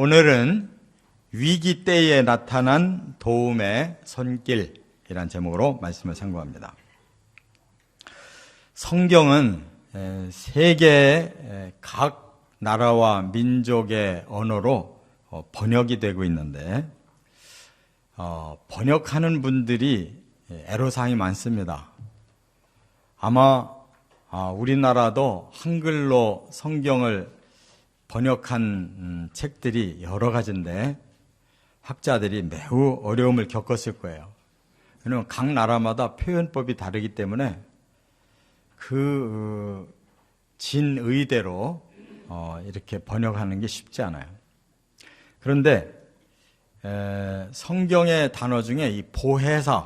오늘은 위기 때에 나타난 도움의 손길이란 제목으로 말씀을 상고합니다. 성경은 세계의 각 나라와 민족의 언어로 번역이 되고 있는데 번역하는 분들이 애로사항이 많습니다. 아마 우리나라도 한글로 성경을 번역한 책들이 여러 가지인데 학자들이 매우 어려움을 겪었을 거예요. 왜냐하면 각 나라마다 표현법이 다르기 때문에 그 진의대로 이렇게 번역하는 게 쉽지 않아요. 그런데 성경의 단어 중에 이 보혜사,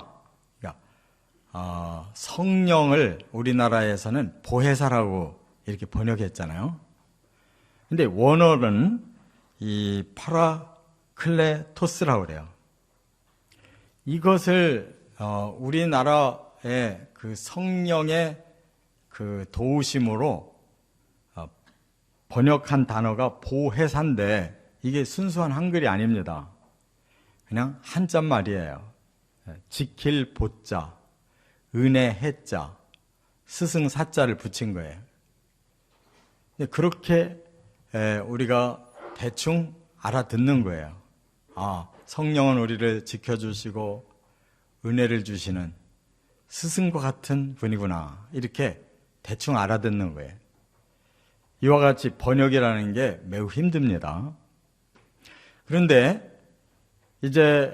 그러니까 성령을 우리나라에서는 보혜사라고 이렇게 번역했잖아요. 근데 원어는 이 파라클레토스라고 그래요. 이것을 우리나라의 그 성령의 그 도우심으로 번역한 단어가 보혜사인데 이게 순수한 한글이 아닙니다. 그냥 한자말이에요. 지킬 보자, 은혜 해자, 스승 사자를 붙인 거예요. 그렇게 우리가 대충 알아듣는 거예요. 성령은 우리를 지켜주시고 은혜를 주시는 스승과 같은 분이구나. 이렇게 대충 알아듣는 거예요. 이와 같이 번역이라는 게 매우 힘듭니다. 그런데 이제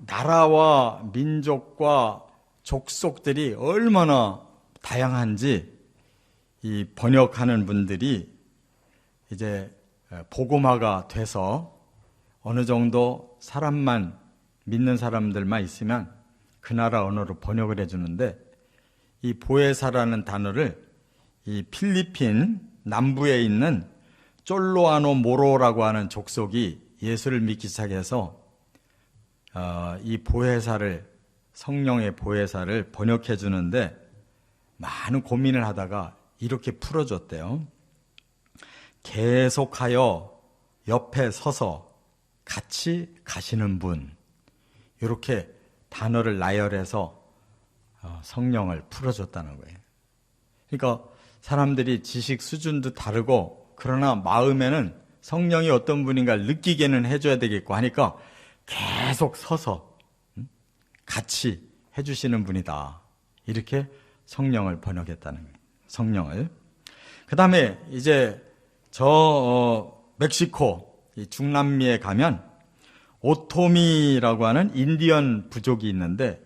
나라와 민족과 족속들이 얼마나 다양한지 이 번역하는 분들이 이제 복음화가 돼서 어느 정도 사람만 믿는 사람들만 있으면 그 나라 언어로 번역을 해주는데 이 보혜사라는 단어를 이 필리핀 남부에 있는 쫄로아노 모로라고 하는 족속이 예수를 믿기 시작해서 이 보혜사를 성령의 보혜사를 번역해 주는데 많은 고민을 하다가 이렇게 풀어줬대요. 계속하여 옆에 서서 같이 가시는 분, 이렇게 단어를 나열해서 성령을 풀어줬다는 거예요. 그러니까 사람들이 지식 수준도 다르고 그러나 마음에는 성령이 어떤 분인가를 느끼게는 해줘야 되겠고 하니까 계속 서서 같이 해주시는 분이다. 이렇게 성령을 번역했다는 거예요. 성령을. 그 다음에 이제 멕시코 중남미에 가면 오토미라고 하는 인디언 부족이 있는데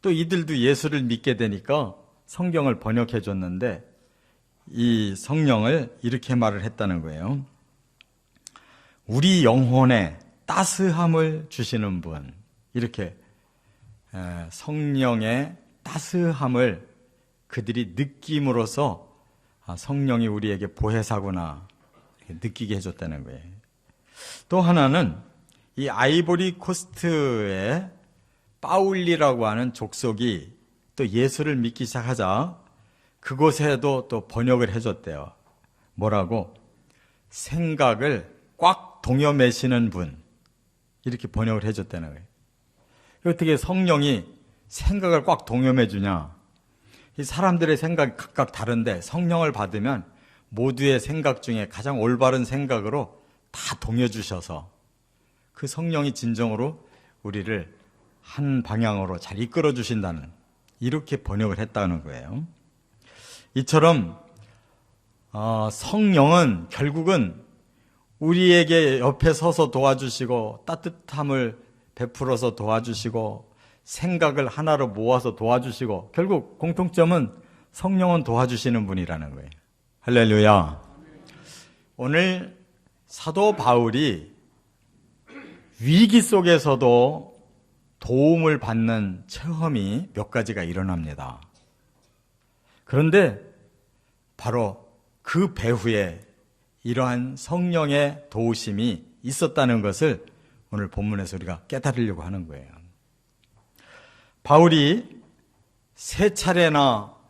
또 이들도 예수를 믿게 되니까 성경을 번역해 줬는데 이 성령을 이렇게 말을 했다는 거예요. 우리 영혼에 따스함을 주시는 분. 이렇게 성령의 따스함을 그들이 느낌으로써 성령이 우리에게 보혜사구나 느끼게 해줬다는 거예요. 또 하나는 이 아이보리 코스트의 빠울리라고 하는 족속이 또 예수를 믿기 시작하자 그곳에도 또 번역을 해줬대요. 뭐라고? 생각을 꽉 동여매시는 분. 이렇게 번역을 해줬다는 거예요. 어떻게 성령이 생각을 꽉 동여매주냐? 이 사람들의 생각이 각각 다른데 성령을 받으면 모두의 생각 중에 가장 올바른 생각으로 다 동여주셔서 그 성령이 진정으로 우리를 한 방향으로 잘 이끌어 주신다는 이렇게 번역을 했다는 거예요. 이처럼 성령은 결국은 우리에게 옆에 서서 도와주시고 따뜻함을 베풀어서 도와주시고 생각을 하나로 모아서 도와주시고 결국 공통점은 성령은 도와주시는 분이라는 거예요. 할렐루야. 오늘 사도 바울이 위기 속에서도 도움을 받는 체험이 몇 가지가 일어납니다. 그런데 바로 그 배후에 이러한 성령의 도우심이 있었다는 것을 오늘 본문에서 우리가 깨달으려고 하는 거예요. 바울이 3차례나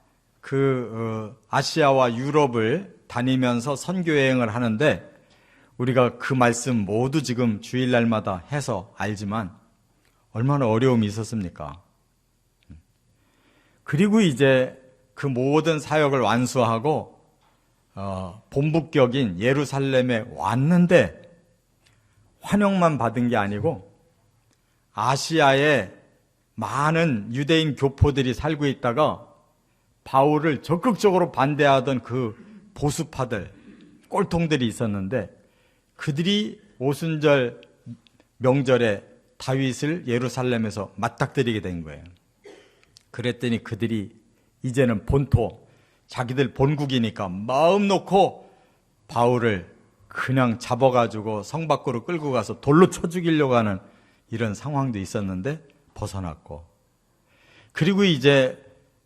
아시아와 유럽을 다니면서 선교 여행을 하는데 우리가 그 말씀 모두 지금 주일날마다 해서 알지만 얼마나 어려움이 있었습니까? 그리고 이제 그 모든 사역을 완수하고 본국격인 예루살렘에 왔는데 환영만 받은 게 아니고 아시아에 많은 유대인 교포들이 살고 있다가 바울을 적극적으로 반대하던 그 보수파들, 꼴통들이 있었는데 그들이 오순절 명절에 다윗을 예루살렘에서 맞닥뜨리게 된 거예요. 그랬더니 그들이 이제는 본토, 자기들 본국이니까 마음 놓고 바울을 그냥 잡아가지고 성 밖으로 끌고 가서 돌로 쳐 죽이려고 하는 이런 상황도 있었는데 벗어났고, 그리고 이제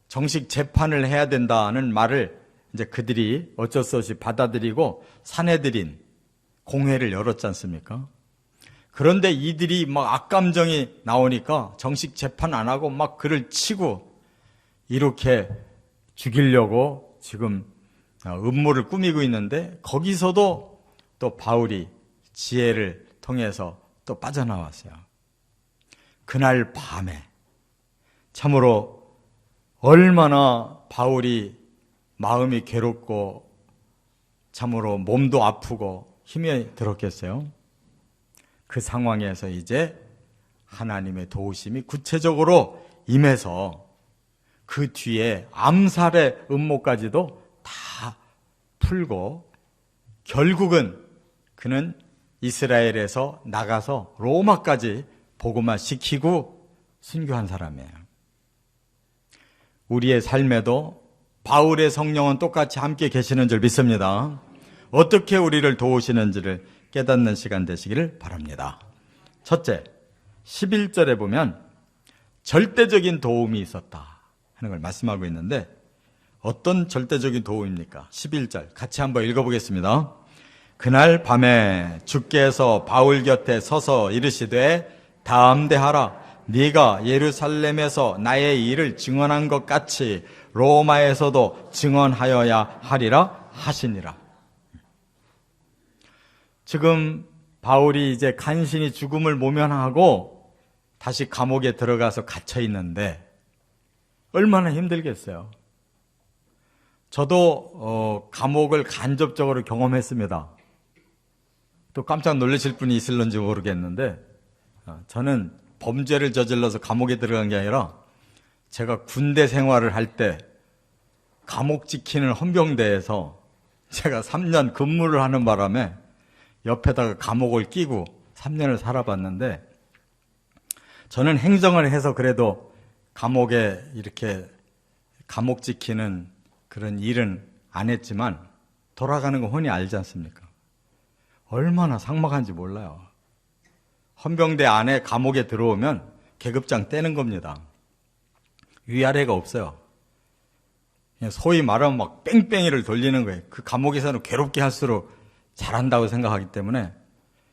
정식 재판을 해야 된다는 말을 이제 그들이 어쩔 수 없이 받아들이고 산헤드린 공회를 열었지 않습니까? 그런데 이들이 막 악감정이 나오니까 정식 재판 안 하고 막 그를 치고 이렇게 죽이려고 지금 음모를 꾸미고 있는데, 거기서도 또 바울이 지혜를 통해서 또 빠져나왔어요. 그날 밤에 참으로 얼마나 바울이 마음이 괴롭고 참으로 몸도 아프고 힘이 들었겠어요. 그 상황에서 이제 하나님의 도우심이 구체적으로 임해서 그 뒤에 암살의 음모까지도 다 풀고 결국은 그는 이스라엘에서 나가서 로마까지 복음화 시키고 순교한 사람이에요. 우리의 삶에도 바울의 성령은 똑같이 함께 계시는 줄 믿습니다. 어떻게 우리를 도우시는지를 깨닫는 시간 되시기를 바랍니다. 첫째, 11절에 보면 절대적인 도움이 있었다 하는 걸 말씀하고 있는데, 어떤 절대적인 도움입니까? 11절 같이 한번 읽어보겠습니다. 그날 밤에 주께서 바울 곁에 서서 이르시되 담대하라, 네가 예루살렘에서 나의 일을 증언한 것 같이 로마에서도 증언하여야 하리라 하시니라. 지금 바울이 이제 간신히 죽음을 모면하고 다시 감옥에 들어가서 갇혀 있는데 얼마나 힘들겠어요. 저도 감옥을 간접적으로 경험했습니다. 또 깜짝 놀라실 분이 있을런지 모르겠는데, 저는 범죄를 저질러서 감옥에 들어간 게 아니라 제가 군대 생활을 할 때 감옥 지키는 헌병대에서 제가 3년 근무를 하는 바람에 옆에다가 감옥을 끼고 3년을 살아봤는데, 저는 행정을 해서 그래도 감옥에 이렇게 감옥 지키는 그런 일은 안 했지만 돌아가는 거 훤히 알지 않습니까? 얼마나 삭막한지 몰라요. 헌병대 안에 감옥에 들어오면 계급장 떼는 겁니다. 위아래가 없어요. 그냥 소위 말하면 막 뺑뺑이를 돌리는 거예요. 그 감옥에서는 괴롭게 할수록 잘한다고 생각하기 때문에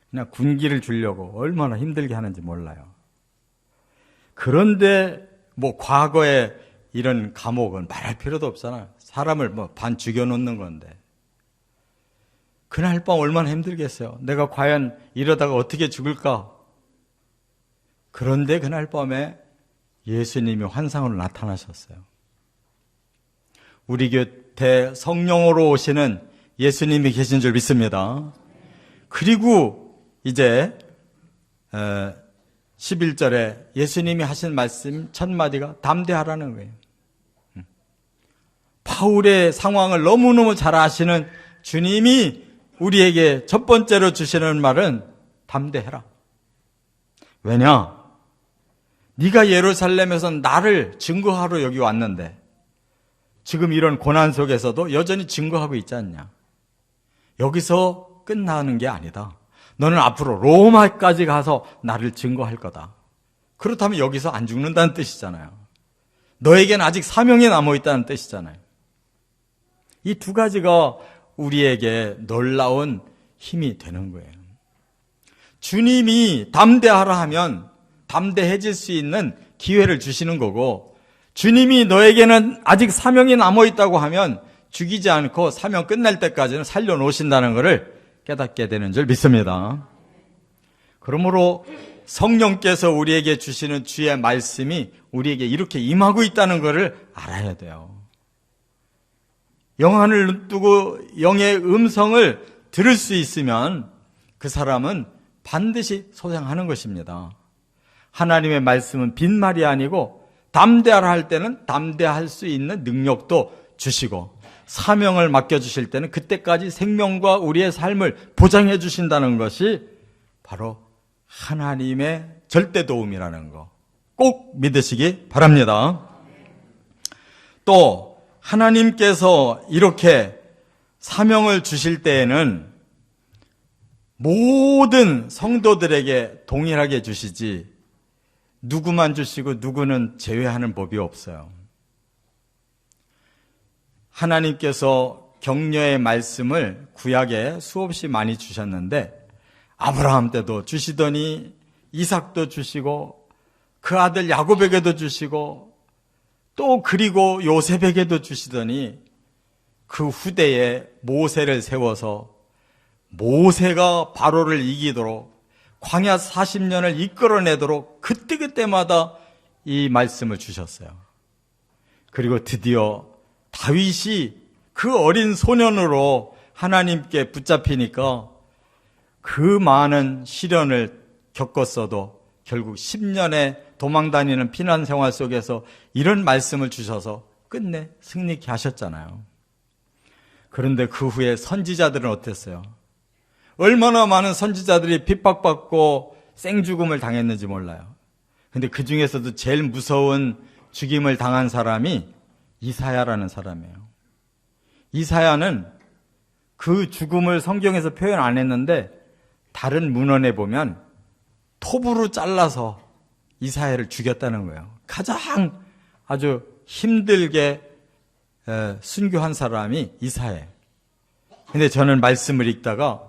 그냥 군기를 주려고 얼마나 힘들게 하는지 몰라요. 그런데 뭐 과거에 이런 감옥은 말할 필요도 없잖아요. 사람을 뭐 반 죽여놓는 건데. 그날 밤 얼마나 힘들겠어요. 내가 과연 이러다가 어떻게 죽을까? 그런데 그날 밤에 예수님이 환상으로 나타나셨어요. 우리 곁에 성령으로 오시는 예수님이 계신 줄 믿습니다. 그리고 이제 11절에 예수님이 하신 말씀 첫 마디가 담대하라는 거예요. 바울의 상황을 너무너무 잘 아시는 주님이 우리에게 첫 번째로 주시는 말은 담대해라. 왜냐? 네가 예루살렘에서 나를 증거하러 여기 왔는데 지금 이런 고난 속에서도 여전히 증거하고 있지 않냐? 여기서 끝나는 게 아니다. 너는 앞으로 로마까지 가서 나를 증거할 거다. 그렇다면 여기서 안 죽는다는 뜻이잖아요. 너에게는 아직 사명이 남아있다는 뜻이잖아요. 이 두 가지가 우리에게 놀라운 힘이 되는 거예요. 주님이 담대하라 하면 담대해질 수 있는 기회를 주시는 거고, 주님이 너에게는 아직 사명이 남아있다고 하면 죽이지 않고 사명 끝날 때까지는 살려놓으신다는 것을 깨닫게 되는 줄 믿습니다. 그러므로 성령께서 우리에게 주시는 주의 말씀이 우리에게 이렇게 임하고 있다는 것을 알아야 돼요. 영안을 눈뜨고 영의 음성을 들을 수 있으면 그 사람은 반드시 소생하는 것입니다. 하나님의 말씀은 빈말이 아니고 담대하라 할 때는 담대할 수 있는 능력도 주시고 사명을 맡겨주실 때는 그때까지 생명과 우리의 삶을 보장해 주신다는 것이 바로 하나님의 절대 도움이라는 거 꼭 믿으시기 바랍니다. 또 하나님께서 이렇게 사명을 주실 때에는 모든 성도들에게 동일하게 주시지 누구만 주시고 누구는 제외하는 법이 없어요. 하나님께서 격려의 말씀을 구약에 수없이 많이 주셨는데 아브라함 때도 주시더니 이삭도 주시고 그 아들 야곱에게도 주시고 또 그리고 요셉에게도 주시더니 그 후대에 모세를 세워서 모세가 바로를 이기도록 광야 40년을 이끌어내도록 그때그때마다 이 말씀을 주셨어요. 그리고 드디어 다윗이 그 어린 소년으로 하나님께 붙잡히니까 그 많은 시련을 겪었어도 결국 10년의 도망다니는 피난 생활 속에서 이런 말씀을 주셔서 끝내 승리케 하셨잖아요. 그런데 그 후에 선지자들은 어땠어요? 얼마나 많은 선지자들이 핍박받고 생죽음을 당했는지 몰라요. 근데 그 중에서도 제일 무서운 죽임을 당한 사람이 이사야라는 사람이에요. 이사야는 그 죽음을 성경에서 표현 안 했는데 다른 문헌에 보면 톱으로 잘라서 이사야를 죽였다는 거예요. 가장 아주 힘들게 순교한 사람이 이사야. 근데 저는 말씀을 읽다가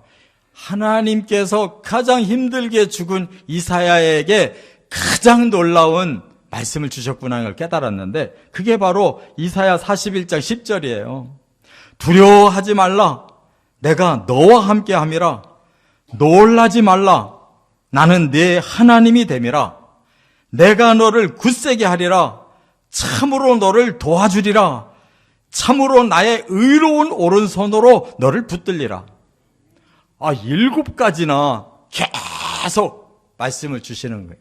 하나님께서 가장 힘들게 죽은 이사야에게 가장 놀라운 말씀을 주셨구나 하는 걸 깨달았는데 그게 바로 이사야 41장 10절이에요. 두려워하지 말라. 내가 너와 함께 함이라. 놀라지 말라. 나는 네 하나님이 됨이라. 내가 너를 굳세게 하리라. 참으로 너를 도와주리라. 참으로 나의 의로운 오른손으로 너를 붙들리라. 7가지나 계속 말씀을 주시는 거예요.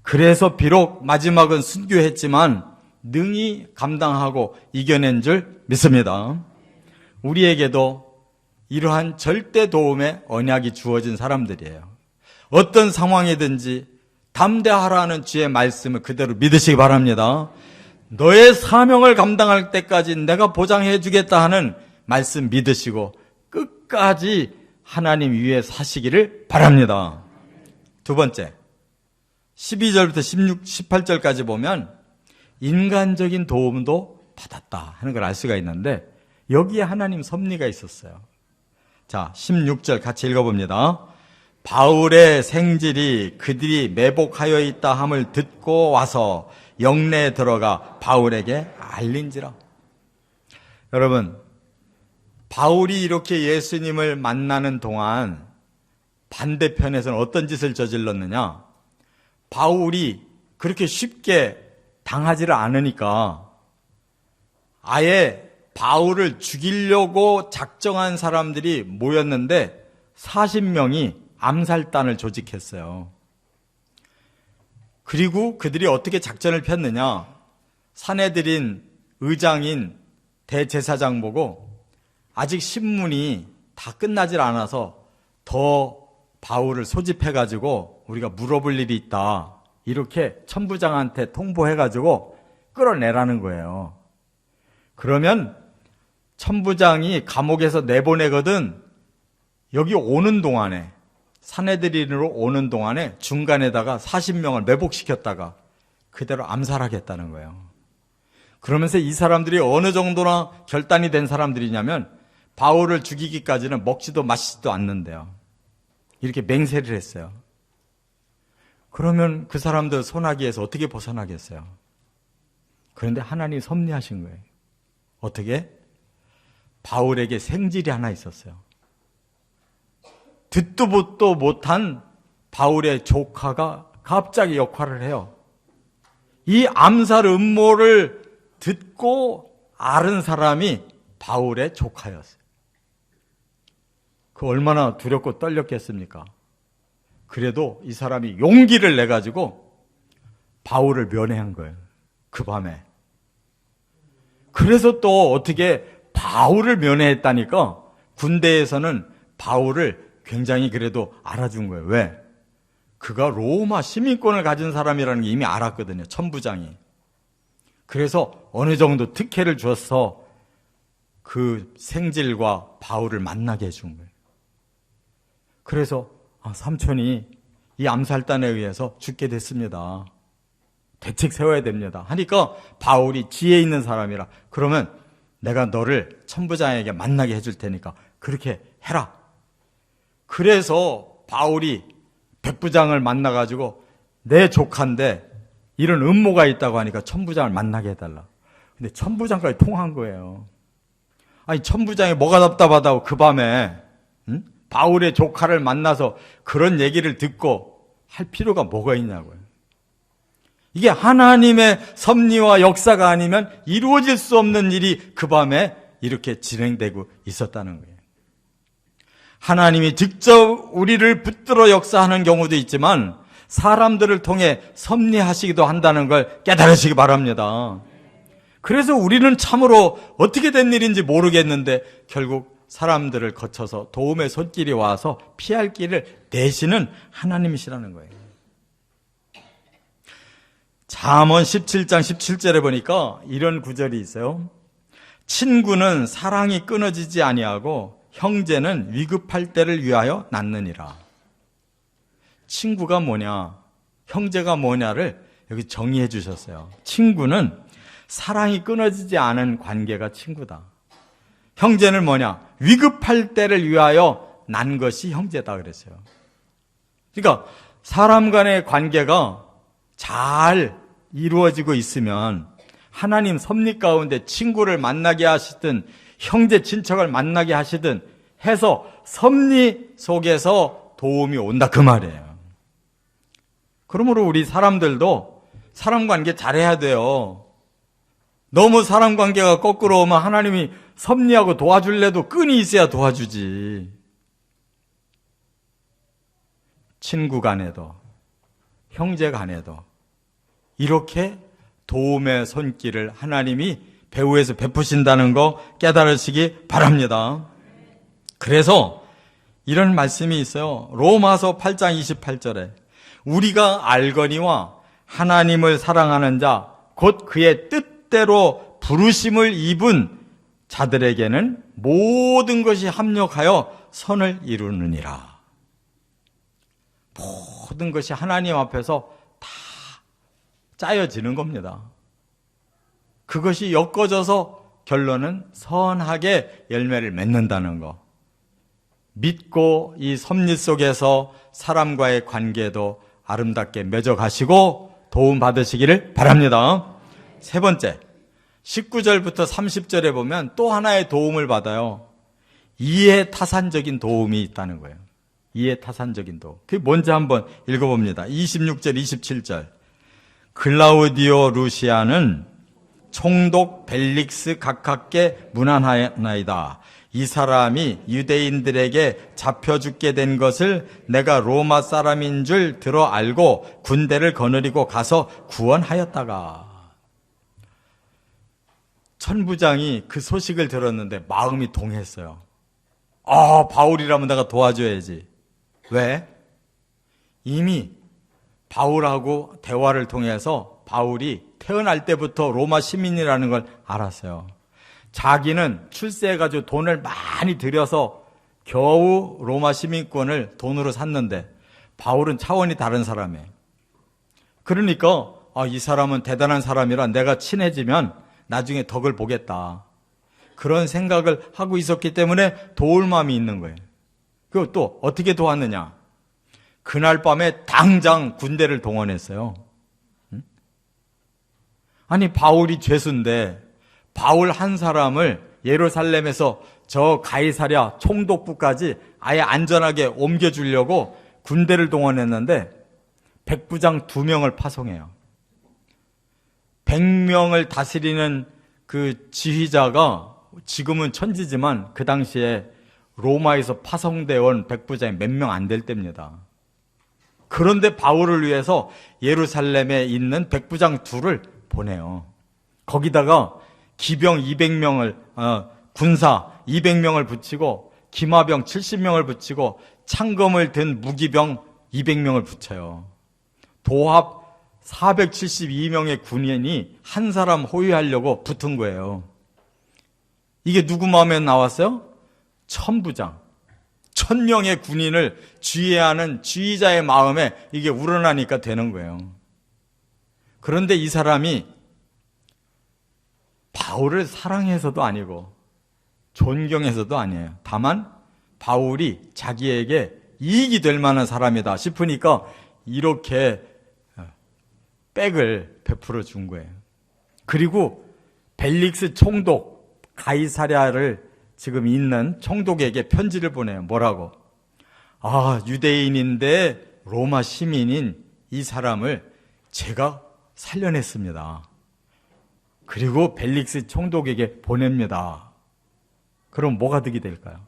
그래서 비록 마지막은 순교했지만 능히 감당하고 이겨낸 줄 믿습니다. 우리에게도 이러한 절대 도움의 언약이 주어진 사람들이에요. 어떤 상황이든지 담대하라는 주의 말씀을 그대로 믿으시기 바랍니다. 너의 사명을 감당할 때까지 내가 보장해 주겠다 하는 말씀 믿으시고 끝까지 하나님 위에 사시기를 바랍니다. 두 번째, 12절부터 18절까지 보면 인간적인 도움도 받았다 하는 걸 알 수가 있는데 여기에 하나님 섭리가 있었어요. 자, 16절 같이 읽어봅니다. 바울의 생질이 그들이 매복하여 있다 함을 듣고 와서 영내에 들어가 바울에게 알린지라. 여러분, 바울이 이렇게 예수님을 만나는 동안 반대편에서는 어떤 짓을 저질렀느냐? 바울이 그렇게 쉽게 당하지를 않으니까 아예 바울을 죽이려고 작정한 사람들이 모였는데 40명이 암살단을 조직했어요. 그리고 그들이 어떻게 작전을 폈느냐? 사내들인 의장인 대제사장 보고 아직 신문이 다 끝나질 않아서 더 바울을 소집해가지고 우리가 물어볼 일이 있다. 이렇게 천부장한테 통보해가지고 끌어내라는 거예요. 그러면 천부장이 감옥에서 내보내거든 여기 오는 동안에 사내들인으로 오는 동안에 중간에다가 40명을 매복시켰다가 그대로 암살하겠다는 거예요. 그러면서 이 사람들이 어느 정도나 결단이 된 사람들이냐면 바울을 죽이기까지는 먹지도 마시지도 않는데요. 이렇게 맹세를 했어요. 그러면 그 사람들 소나기에서 어떻게 벗어나겠어요? 그런데 하나님이 섭리하신 거예요. 어떻게? 바울에게 생질이 하나 있었어요. 듣도 보도 못한 바울의 조카가 갑자기 역할을 해요. 이 암살 음모를 듣고 앓은 사람이 바울의 조카였어요. 그 얼마나 두렵고 떨렸겠습니까? 그래도 이 사람이 용기를 내가지고 바울을 면회한 거예요. 그 밤에. 그래서 또 어떻게 바울을 면회했다니까 군대에서는 바울을 굉장히 그래도 알아준 거예요. 왜? 그가 로마 시민권을 가진 사람이라는 게 이미 알았거든요. 천부장이. 그래서 어느 정도 특혜를 줘서 그 생질과 바울을 만나게 해준 거예요. 그래서 삼촌이 이 암살단에 의해서 죽게 됐습니다. 대책 세워야 됩니다. 하니까 바울이 지혜 있는 사람이라 그러면 내가 너를 천부장에게 만나게 해줄 테니까 그렇게 해라. 그래서 바울이 백부장을 만나가지고 내 조카인데 이런 음모가 있다고 하니까 천부장을 만나게 해달라. 근데 천부장까지 통한 거예요. 아니 천부장이 뭐가 답답하다고 그 밤에 바울의 조카를 만나서 그런 얘기를 듣고 할 필요가 뭐가 있냐고요. 이게 하나님의 섭리와 역사가 아니면 이루어질 수 없는 일이 그 밤에 이렇게 진행되고 있었다는 거예요. 하나님이 직접 우리를 붙들어 역사하는 경우도 있지만 사람들을 통해 섭리하시기도 한다는 걸 깨달으시기 바랍니다. 그래서 우리는 참으로 어떻게 된 일인지 모르겠는데 결국 사람들을 거쳐서 도움의 손길이 와서 피할 길을 내시는 하나님이시라는 거예요. 잠언 17장 17절에 보니까 이런 구절이 있어요. 친구는 사랑이 끊어지지 아니하고 형제는 위급할 때를 위하여 낳느니라. 친구가 뭐냐, 형제가 뭐냐를 여기 정의해 주셨어요. 친구는 사랑이 끊어지지 않은 관계가 친구다. 형제는 뭐냐, 위급할 때를 위하여 난 것이 형제다 그랬어요. 그러니까 사람 간의 관계가 잘 이루어지고 있으면 하나님 섭리 가운데 친구를 만나게 하시든 형제 친척을 만나게 하시든 해서 섭리 속에서 도움이 온다 그 말이에요. 그러므로 우리 사람들도 사람관계 잘해야 돼요. 너무 사람관계가 거꾸로 오면 하나님이 섭리하고 도와줄래도 끈이 있어야 도와주지. 친구 간에도 형제 간에도 이렇게 도움의 손길을 하나님이 배후에서 베푸신다는 거 깨달으시기 바랍니다. 그래서 이런 말씀이 있어요. 로마서 8장 28절에 우리가 알거니와 하나님을 사랑하는 자 곧 그의 뜻대로 부르심을 입은 자들에게는 모든 것이 합력하여 선을 이루느니라. 모든 것이 하나님 앞에서 다 짜여지는 겁니다. 그것이 엮어져서 결론은 선하게 열매를 맺는다는 거. 믿고 이 섭리 속에서 사람과의 관계도 아름답게 맺어가시고 도움 받으시기를 바랍니다. 세 번째, 19절부터 30절에 보면 또 하나의 도움을 받아요. 이해타산적인 도움이 있다는 거예요. 이해타산적인 도움. 그게 뭔지 한번 읽어봅니다. 26절, 27절. 글라우디오 루시아는 총독 벨릭스 각하께 문안하나이다. 이 사람이 유대인들에게 잡혀 죽게 된 것을 내가 로마 사람인 줄 들어 알고 군대를 거느리고 가서 구원하였다가. 천부장이 그 소식을 들었는데 마음이 동했어요. 바울이라면 내가 도와줘야지. 왜? 이미 바울하고 대화를 통해서 바울이 태어날 때부터 로마 시민이라는 걸 알았어요. 자기는 출세해가지고 돈을 많이 들여서 겨우 로마 시민권을 돈으로 샀는데 바울은 차원이 다른 사람이에요. 그러니까 이 사람은 대단한 사람이라 내가 친해지면 나중에 덕을 보겠다. 그런 생각을 하고 있었기 때문에 도울 마음이 있는 거예요. 그리고 또 어떻게 도왔느냐. 그날 밤에 당장 군대를 동원했어요. 아니 바울이 죄수인데 바울 한 사람을 예루살렘에서 저 가이사랴 총독부까지 아예 안전하게 옮겨주려고 군대를 동원했는데 백부장 2명을 파송해요. 100명을 다스리는 그 지휘자가 지금은 천지지만 그 당시에 로마에서 파송되어 온 백부장이 몇 명 안 될 때입니다. 그런데 바울을 위해서 예루살렘에 있는 백부장 2를 보내요. 거기다가 기병 200명을, 군사 200명을 붙이고 기마병 70명을 붙이고 창검을 든 무기병 200명을 붙여요. 도합 472명의 군인이 한 사람 호위하려고 붙은 거예요. 이게 누구 마음에 나왔어요? 천부장. 1000명의 군인을 지휘해야 하는 지휘자의 마음에 이게 우러나니까 되는 거예요. 그런데 이 사람이 바울을 사랑해서도 아니고 존경해서도 아니에요. 다만 바울이 자기에게 이익이 될 만한 사람이다 싶으니까 이렇게 백을 베풀어 준 거예요. 그리고 벨릭스 총독 가이사랴를 지금 있는 총독에게 편지를 보내요. 뭐라고? 유대인인데 로마 시민인 이 사람을 제가 살려냈습니다. 그리고 벨릭스 총독에게 보냅니다. 그럼 뭐가 득이 될까요?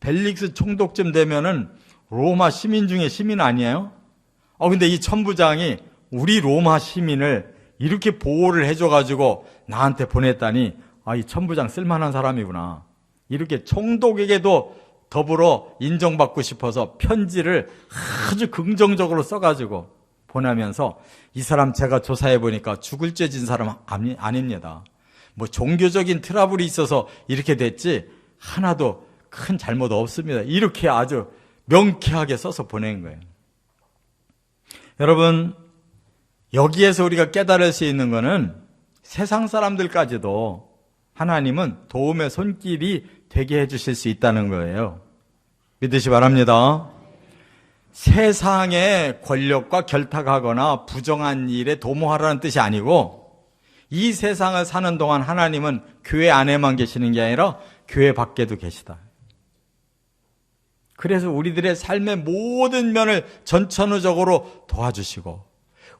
벨릭스 총독쯤 되면은 로마 시민 중에 시민 아니에요? 근데 이 천부장이 우리 로마 시민을 이렇게 보호를 해줘가지고 나한테 보냈다니, 이 천부장 쓸만한 사람이구나. 이렇게 총독에게도 더불어 인정받고 싶어서 편지를 아주 긍정적으로 써가지고 보내면서 이 사람 제가 조사해보니까 죽을 죄 진 사람 아닙니다. 뭐 종교적인 트러블이 있어서 이렇게 됐지 하나도 큰 잘못 없습니다. 이렇게 아주 명쾌하게 써서 보낸 거예요. 여러분, 여기에서 우리가 깨달을 수 있는 것은 세상 사람들까지도 하나님은 도움의 손길이 되게 해주실 수 있다는 거예요. 믿으시 바랍니다. 세상의 권력과 결탁하거나 부정한 일에 도모하라는 뜻이 아니고 이 세상을 사는 동안 하나님은 교회 안에만 계시는 게 아니라 교회 밖에도 계시다. 그래서 우리들의 삶의 모든 면을 전천후적으로 도와주시고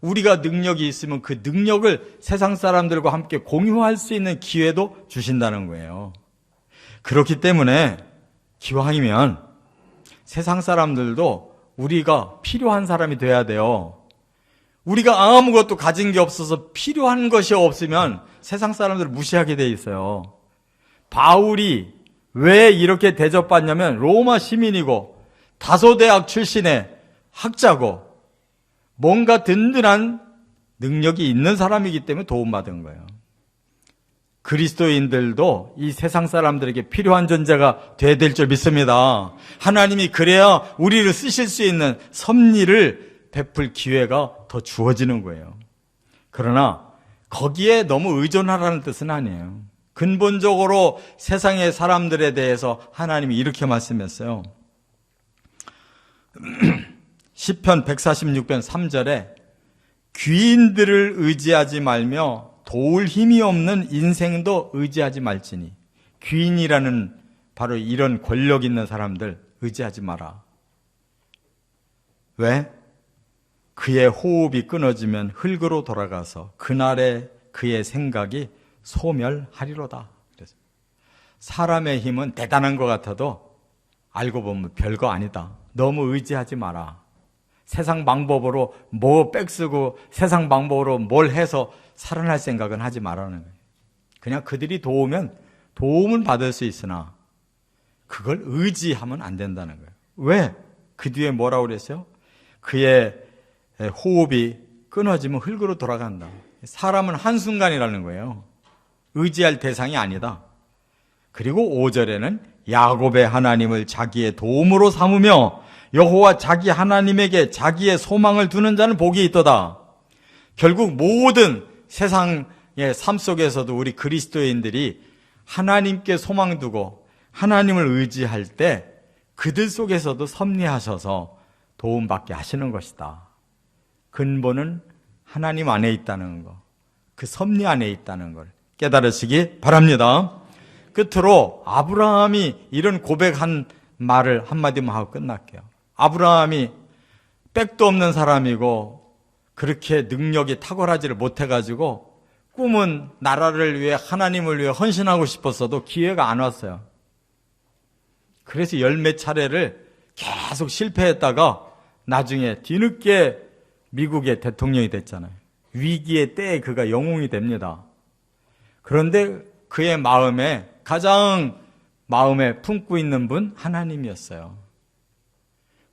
우리가 능력이 있으면 그 능력을 세상 사람들과 함께 공유할 수 있는 기회도 주신다는 거예요. 그렇기 때문에 기왕이면 세상 사람들도 우리가 필요한 사람이 돼야 돼요. 우리가 아무것도 가진 게 없어서 필요한 것이 없으면 세상 사람들을 무시하게 돼 있어요. 바울이 왜 이렇게 대접받냐면 로마 시민이고 다소대학 출신의 학자고 뭔가 든든한 능력이 있는 사람이기 때문에 도움받은 거예요. 그리스도인들도 이 세상 사람들에게 필요한 존재가 돼야 될 줄 믿습니다. 하나님이 그래야 우리를 쓰실 수 있는 섭리를 베풀 기회가 더 주어지는 거예요. 그러나 거기에 너무 의존하라는 뜻은 아니에요. 근본적으로 세상의 사람들에 대해서 하나님이 이렇게 말씀했어요. 시편 146편 3절에 귀인들을 의지하지 말며 도울 힘이 없는 인생도 의지하지 말지니, 귀인이라는 바로 이런 권력 있는 사람들 의지하지 마라. 왜? 그의 호흡이 끊어지면 흙으로 돌아가서 그날에 그의 생각이 소멸하리로다. 그래서 사람의 힘은 대단한 것 같아도 알고 보면 별거 아니다. 너무 의지하지 마라. 세상 방법으로 뭐 빽쓰고 세상 방법으로 뭘 해서 살아날 생각은 하지 말라는 거예요. 그냥 그들이 도우면 도움은 받을 수 있으나 그걸 의지하면 안 된다는 거예요. 왜? 그 뒤에 뭐라고 그랬어요? 그의 호흡이 끊어지면 흙으로 돌아간다. 사람은 한순간이라는 거예요. 의지할 대상이 아니다. 그리고 5절에는 야곱의 하나님을 자기의 도움으로 삼으며 여호와 자기 하나님에게 자기의 소망을 두는 자는 복이 있도다. 결국 모든 세상의 삶 속에서도 우리 그리스도인들이 하나님께 소망 두고 하나님을 의지할 때 그들 속에서도 섭리하셔서 도움받게 하시는 것이다. 근본은 하나님 안에 있다는 것, 그 섭리 안에 있다는 걸 깨달으시기 바랍니다. 끝으로 아브라함이 이런 고백한 말을 한마디만 하고 끝날게요. 아브라함이 백도 없는 사람이고 그렇게 능력이 탁월하지를 못해가지고 꿈은 나라를 위해 하나님을 위해 헌신하고 싶었어도 기회가 안 왔어요. 그래서 열몇 차례를 계속 실패했다가 나중에 뒤늦게 미국의 대통령이 됐잖아요. 위기의 때에 그가 영웅이 됩니다. 그런데 그의 마음에 가장 마음에 품고 있는 분 하나님이었어요.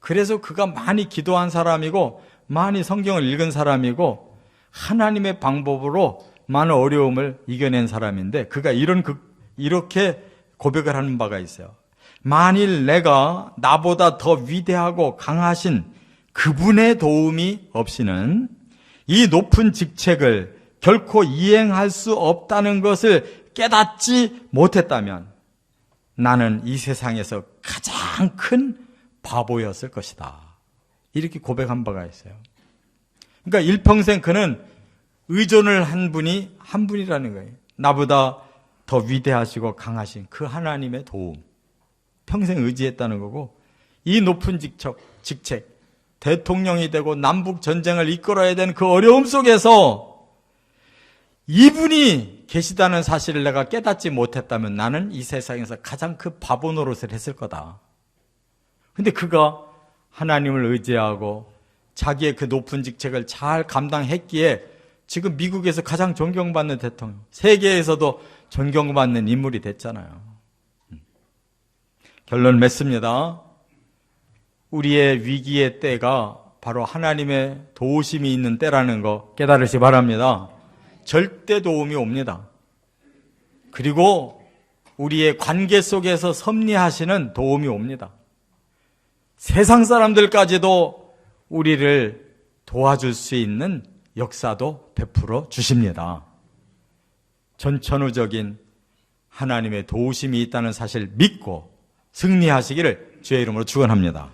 그래서 그가 많이 기도한 사람이고 많이 성경을 읽은 사람이고 하나님의 방법으로 많은 어려움을 이겨낸 사람인데 그가 이렇게 고백을 하는 바가 있어요. 만일 내가 나보다 더 위대하고 강하신 그분의 도움이 없이는 이 높은 직책을 결코 이행할 수 없다는 것을 깨닫지 못했다면 나는 이 세상에서 가장 큰 바보였을 것이다. 이렇게 고백한 바가 있어요. 그러니까 일평생 그는 의존을 한 분이 한 분이라는 거예요. 나보다 더 위대하시고 강하신 그 하나님의 도움. 평생 의지했다는 거고 이 높은 직책, 대통령이 되고 남북 전쟁을 이끌어야 되는 그 어려움 속에서 이분이 계시다는 사실을 내가 깨닫지 못했다면 나는 이 세상에서 가장 큰 바보 노릇을 했을 거다. 근데 그가 하나님을 의지하고 자기의 그 높은 직책을 잘 감당했기에 지금 미국에서 가장 존경받는 대통령, 세계에서도 존경받는 인물이 됐잖아요. 결론 맺습니다. 우리의 위기의 때가 바로 하나님의 도우심이 있는 때라는 거 깨달으시 바랍니다. 절대 도움이 옵니다. 그리고 우리의 관계 속에서 섭리하시는 도움이 옵니다. 세상 사람들까지도 우리를 도와줄 수 있는 역사도 베풀어 주십니다. 전천후적인 하나님의 도우심이 있다는 사실을 믿고 승리하시기를 주의 이름으로 축원합니다.